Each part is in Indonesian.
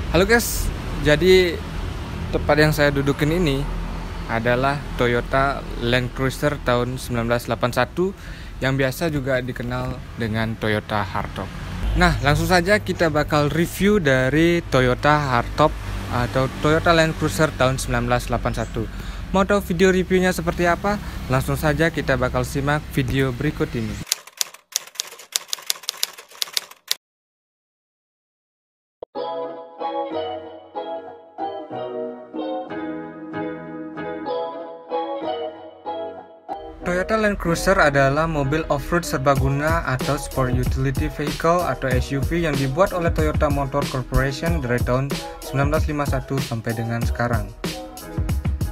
Halo guys, jadi tempat yang saya dudukin ini adalah Toyota Land Cruiser tahun 1981 yang biasa juga dikenal dengan Toyota Hardtop. Nah, langsung saja kita bakal review dari Toyota Hardtop atau Toyota Land Cruiser tahun 1981. Mau tahu video reviewnya seperti apa? Langsung saja kita bakal simak video berikut ini. Toyota Land Cruiser adalah mobil off-road serbaguna atau sport utility vehicle atau SUV yang dibuat oleh Toyota Motor Corporation dari tahun 1951 sampai dengan sekarang.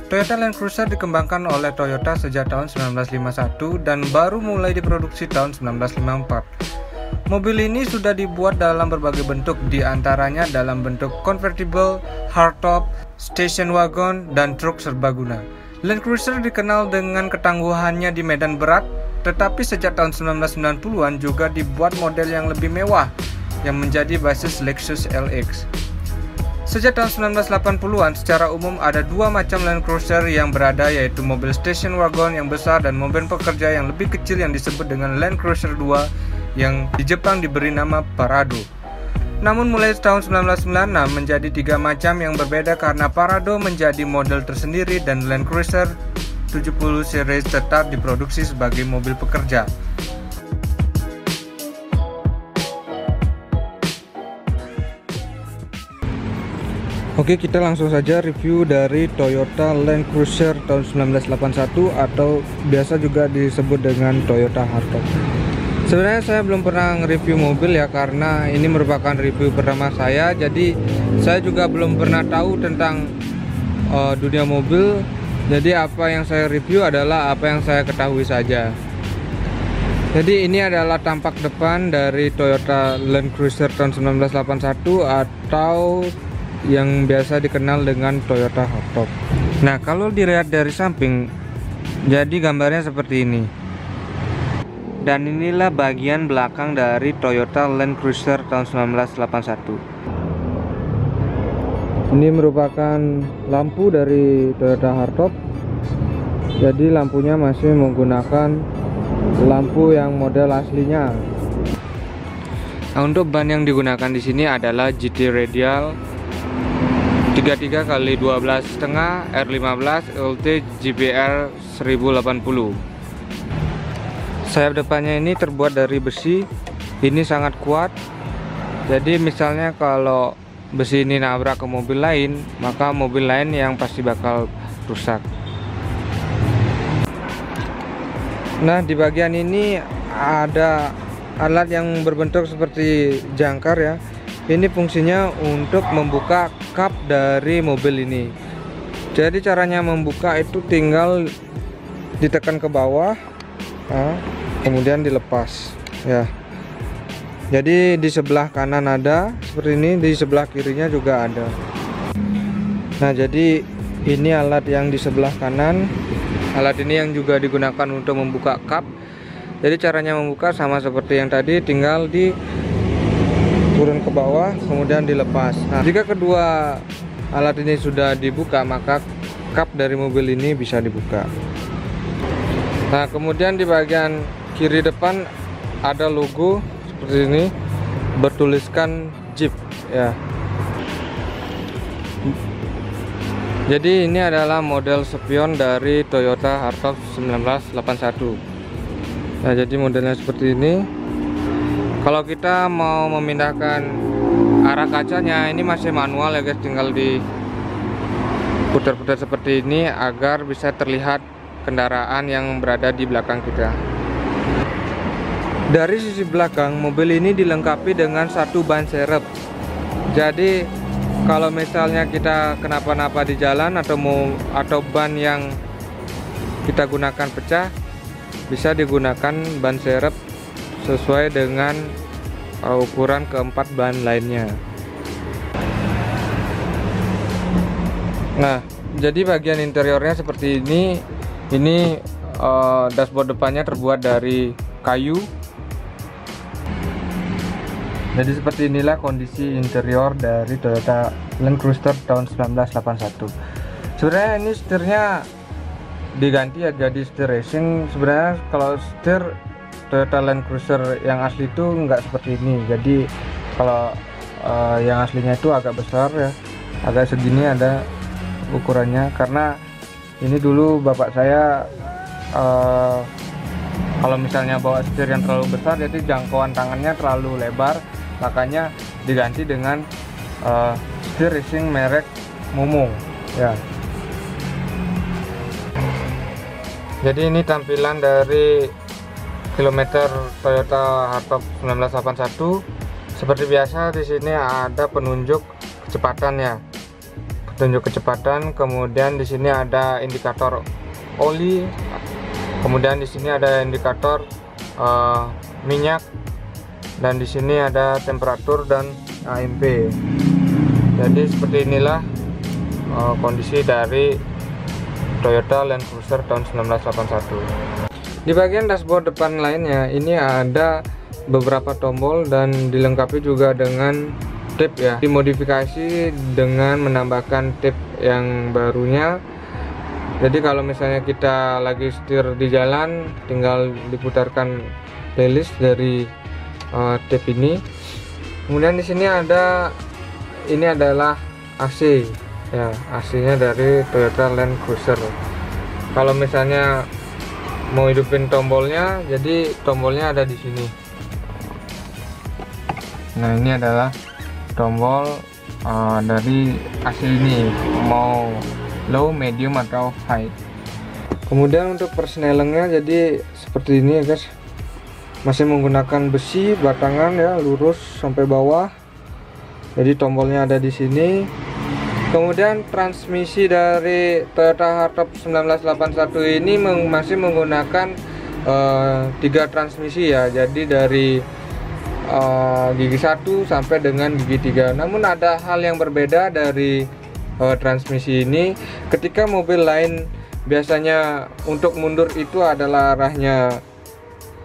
Toyota Land Cruiser dikembangkan oleh Toyota sejak tahun 1951 dan baru mulai diproduksi tahun 1954. Mobil ini sudah dibuat dalam berbagai bentuk, diantaranya dalam bentuk convertible, hardtop, station wagon, dan truk serbaguna. Land Cruiser dikenal dengan ketangguhannya di medan berat, tetapi sejak tahun 1990-an juga dibuat model yang lebih mewah yang menjadi basis Lexus LX. Sejak tahun 1980-an secara umum ada dua macam Land Cruiser yang berada, yaitu mobil station wagon yang besar dan mobil pekerja yang lebih kecil yang disebut dengan Land Cruiser 2 yang di Jepang diberi nama Parado. Namun mulai tahun 1996 menjadi tiga macam yang berbeda karena Parado menjadi model tersendiri dan Land Cruiser 70 series tetap diproduksi sebagai mobil pekerja. Oke, kita langsung saja review dari Toyota Land Cruiser tahun 1981 atau biasa juga disebut dengan Toyota Hardtop. Sebenarnya saya belum pernah nge-review mobil ya, karena ini merupakan review pertama saya. Jadi saya juga belum pernah tahu tentang dunia mobil. Jadi apa yang saya review adalah apa yang saya ketahui saja. Jadi ini adalah tampak depan dari Toyota Land Cruiser tahun 1981 atau yang biasa dikenal dengan Toyota Hardtop. Nah, kalau dilihat dari samping, jadi gambarnya seperti ini. Dan inilah bagian belakang dari Toyota Land Cruiser tahun 1981. Ini merupakan lampu dari Toyota Hardtop. Jadi lampunya masih menggunakan lampu yang model aslinya. Nah, untuk ban yang digunakan di sini adalah GT Radial 33x12,5 R15 LT GBR 1080. Sayap depannya ini terbuat dari besi, ini sangat kuat. Jadi misalnya kalau besi ini nabrak ke mobil lain, maka mobil lain yang pasti bakal rusak. Nah, di bagian ini ada alat yang berbentuk seperti jangkar ya. Ini fungsinya untuk membuka kap dari mobil ini. Jadi caranya membuka itu tinggal ditekan ke bawah. Nah, kemudian dilepas ya. Jadi di sebelah kanan ada seperti ini, di sebelah kirinya juga ada. Nah, jadi ini alat yang di sebelah kanan. Alat ini yang juga digunakan untuk membuka kap. Jadi caranya membuka sama seperti yang tadi, tinggal di turun ke bawah kemudian dilepas. Nah, jika kedua alat ini sudah dibuka, maka kap dari mobil ini bisa dibuka. Nah, kemudian di bagian kiri depan ada logo seperti ini, bertuliskan Jeep ya. Jadi ini adalah model spion dari Toyota Hardtop 1981. Nah, jadi modelnya seperti ini. Kalau kita mau memindahkan arah kacanya, ini masih manual ya guys, tinggal diputar-putar seperti ini agar bisa terlihat kendaraan yang berada di belakang kita. Dari sisi belakang, mobil ini dilengkapi dengan satu ban serep. Jadi kalau misalnya kita kenapa-napa di jalan atau ban yang kita gunakan pecah, bisa digunakan ban serep sesuai dengan ukuran keempat ban lainnya. Nah, jadi bagian interiornya seperti ini. Ini dashboard depannya terbuat dari kayu. Jadi seperti inilah kondisi interior dari Toyota Land Cruiser tahun 1981. Sebenarnya ini setirnya diganti ya jadi setir racing. Sebenarnya kalau setir Toyota Land Cruiser yang asli itu nggak seperti ini. Jadi kalau yang aslinya itu agak besar ya, agak segini ada ukurannya. Karena ini dulu bapak saya kalau misalnya bawa setir yang terlalu besar, jadi jangkauan tangannya terlalu lebar, makanya diganti dengan setir racing merek Momo ya. Jadi ini tampilan dari kilometer Toyota Hardtop 1981. Seperti biasa di sini ada penunjuk kecepatan ya, petunjuk kecepatan. Kemudian di sini ada indikator oli. Kemudian di sini ada indikator minyak, dan di sini ada temperatur dan AMP. Jadi seperti inilah kondisi dari Toyota Land Cruiser tahun 1981. Di bagian dashboard depan lainnya ini ada beberapa tombol dan dilengkapi juga dengan tape ya. Dimodifikasi dengan menambahkan tape yang barunya. Jadi kalau misalnya kita lagi setir di jalan, tinggal diputarkan playlist dari tape ini. Kemudian di sini ada, ini adalah AC ya, AC-nya dari Toyota Land Cruiser. Kalau misalnya mau hidupin tombolnya, jadi tombolnya ada di sini. Nah, ini adalah tombol dari AC ini, mau low, medium atau high. Kemudian untuk persnelengnya jadi seperti ini ya guys, masih menggunakan besi batangan ya, lurus sampai bawah. Jadi tombolnya ada di sini. Kemudian transmisi dari Toyota Hardtop 1981 ini masih menggunakan 3 transmisi ya. Jadi dari gigi 1 sampai dengan gigi 3. Namun ada hal yang berbeda dari transmisi ini. Ketika mobil lain biasanya untuk mundur itu adalah arahnya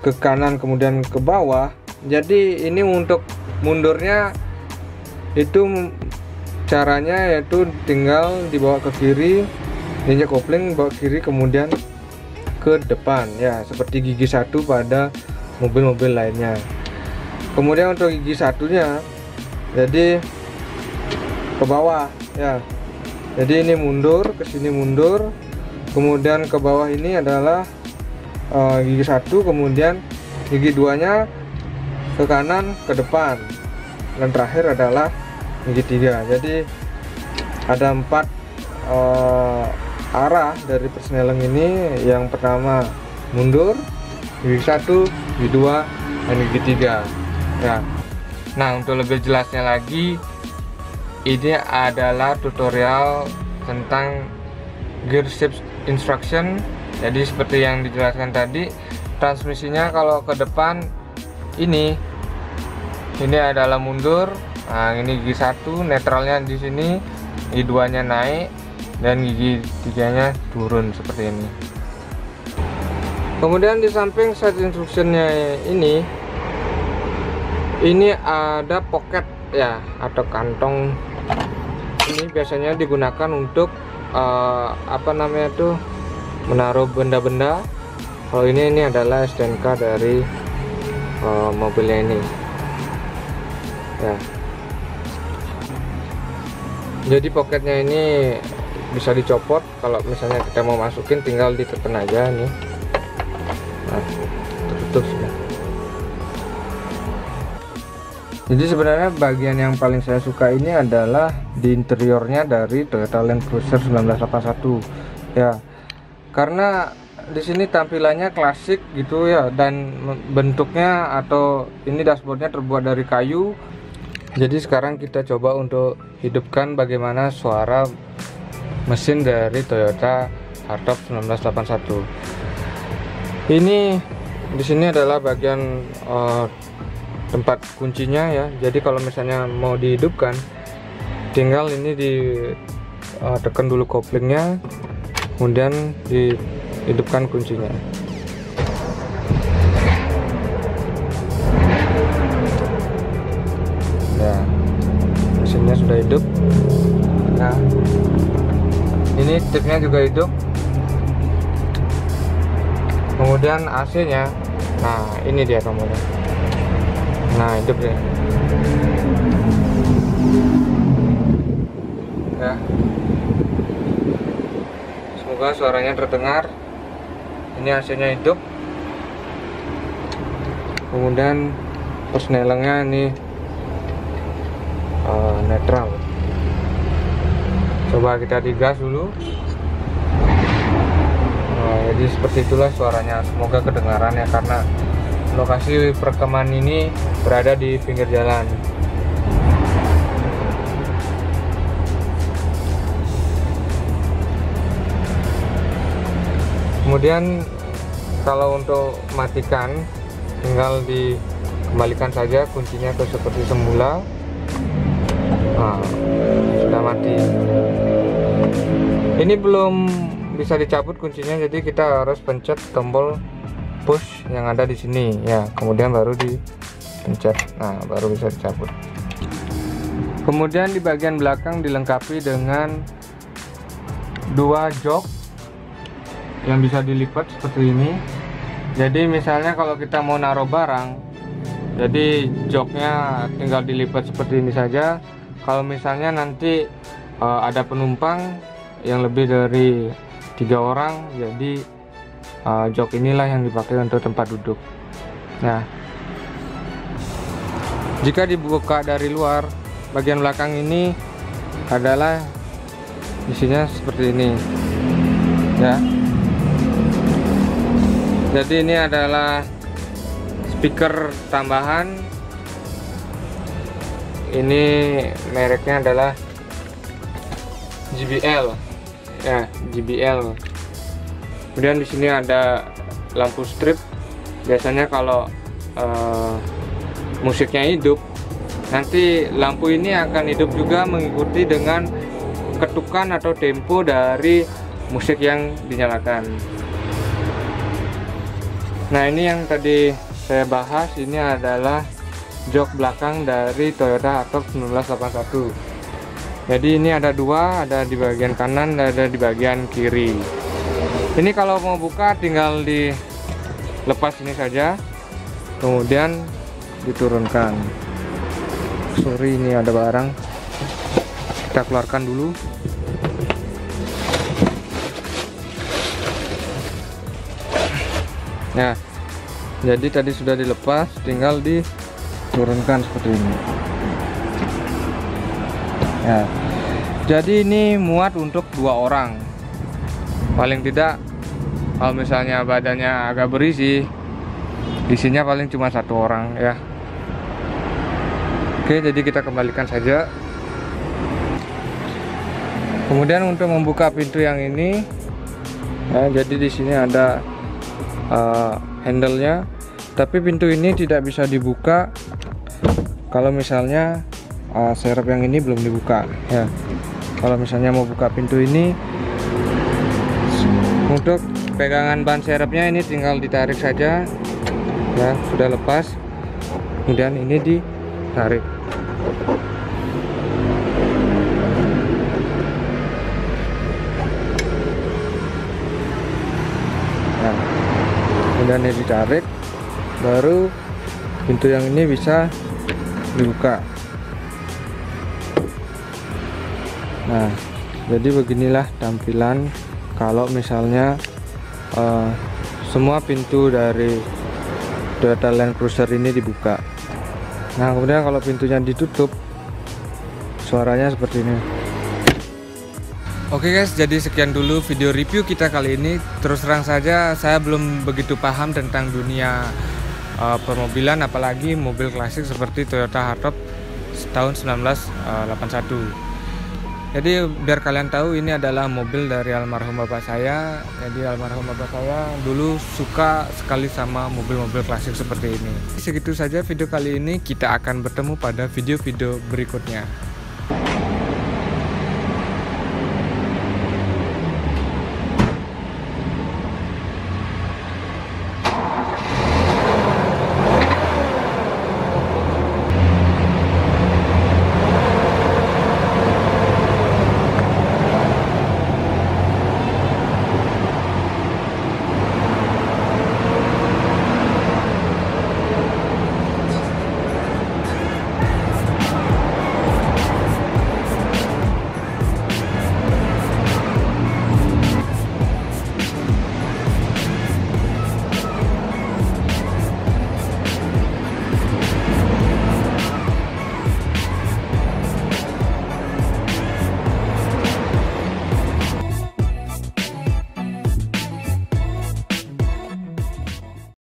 ke kanan kemudian ke bawah. Jadi ini untuk mundurnya itu caranya yaitu tinggal dibawa ke kiri, injek kopling bawa kiri kemudian ke depan ya, seperti gigi 1 pada mobil-mobil lainnya. Kemudian untuk gigi satunya jadi ke bawah ya. Jadi ini mundur, ke sini mundur, kemudian ke bawah ini adalah gigi 1, kemudian gigi 2-nya ke kanan ke depan, dan terakhir adalah gigi 3. Jadi ada 4 arah dari persneleng ini. Yang pertama mundur, gigi 1, gigi 2, dan gigi 3 ya. Nah, untuk lebih jelasnya lagi, ini adalah tutorial tentang gear shift instruction. Jadi seperti yang dijelaskan tadi, transmisinya kalau ke depan ini adalah mundur. Nah, ini gigi 1, netralnya di sini, gigi 2-nya naik, dan gigi 3-nya turun seperti ini. Kemudian di samping set instructionnya ini ada pocket ya, atau kantong. Ini biasanya digunakan untuk menaruh benda-benda. Kalau ini adalah STNK dari mobilnya ini ya. Jadi pocketnya ini bisa dicopot. Kalau misalnya kita mau masukin, tinggal ditekan aja nih. Nah, tertutup sudah. Jadi sebenarnya bagian yang paling saya suka ini adalah di interiornya dari Toyota Land Cruiser 1981 ya. Karena di sini tampilannya klasik gitu ya, dan bentuknya atau ini dashboardnya terbuat dari kayu. Jadi sekarang kita coba untuk hidupkan bagaimana suara mesin dari Toyota Hardtop 1981. Ini di sini adalah bagian tempat kuncinya ya. Jadi kalau misalnya mau dihidupkan, tinggal ini ditekan dulu koplingnya, kemudian dihidupkan kuncinya. mesinnya sudah hidup. Nah, ini tipnya juga hidup. Kemudian AC-nya, nah ini dia tombolnya. Nah, hidup ya. Ya. Semoga suaranya terdengar. Ini AC-nya hidup. Kemudian persnelengnya ini netral. Coba kita digas dulu. Nah, jadi seperti itulah suaranya. Semoga kedengaran ya, karena lokasi perekaman ini berada di pinggir jalan. Kemudian kalau untuk matikan, tinggal dikembalikan saja kuncinya ke seperti semula. Nah, sudah mati. Ini belum bisa dicabut kuncinya, jadi kita harus pencet tombol push yang ada di sini ya, kemudian baru dipencet. Nah, baru bisa dicabut. Kemudian di bagian belakang dilengkapi dengan dua jok yang bisa dilipat seperti ini. Jadi misalnya kalau kita mau naruh barang, jadi joknya tinggal dilipat seperti ini saja. Kalau misalnya nanti ada penumpang yang lebih dari 3 orang, jadi jok inilah yang dipakai untuk tempat duduk. Nah, jika dibuka dari luar, bagian belakang ini adalah isinya seperti ini ya. Jadi ini adalah speaker tambahan. Ini mereknya adalah JBL ya, JBL. Kemudian di sini ada lampu strip. Biasanya kalau musiknya hidup, nanti lampu ini akan hidup juga mengikuti dengan ketukan atau tempo dari musik yang dinyalakan. Nah, ini yang tadi saya bahas, ini adalah jok belakang dari Toyota Hartop 1981. Jadi ini ada dua, ada di bagian kanan dan ada di bagian kiri. Ini kalau mau buka tinggal dilepas ini saja, kemudian diturunkan. Sorry, ini ada barang, kita keluarkan dulu. Nah, jadi tadi sudah dilepas, tinggal diturunkan seperti ini. Ya, jadi ini muat untuk 2 orang. Paling tidak, kalau misalnya badannya agak berisi, isinya paling cuma 1 orang ya. Oke, jadi kita kembalikan saja. Kemudian untuk membuka pintu yang ini, ya, jadi di sini ada handle-nya, tapi pintu ini tidak bisa dibuka kalau misalnya serep yang ini belum dibuka ya. Kalau misalnya mau buka pintu ini, untuk pegangan ban serepnya ini tinggal ditarik saja ya, sudah lepas, kemudian ini ditarik. Nah, kemudian ini ditarik, baru pintu yang ini bisa dibuka. Nah, jadi beginilah tampilan kalau misalnya semua pintu dari Toyota Land Cruiser ini dibuka. Nah, kemudian kalau pintunya ditutup, suaranya seperti ini. Oke guys, jadi sekian dulu video review kita kali ini. Terus terang saja saya belum begitu paham tentang dunia permobilan, apalagi mobil klasik seperti Toyota Hartop tahun 1981. Jadi biar kalian tahu, ini adalah mobil dari almarhum bapak saya. Jadi almarhum bapak saya dulu suka sekali sama mobil-mobil klasik seperti ini. Segitu saja video kali ini, kita akan bertemu pada video-video berikutnya.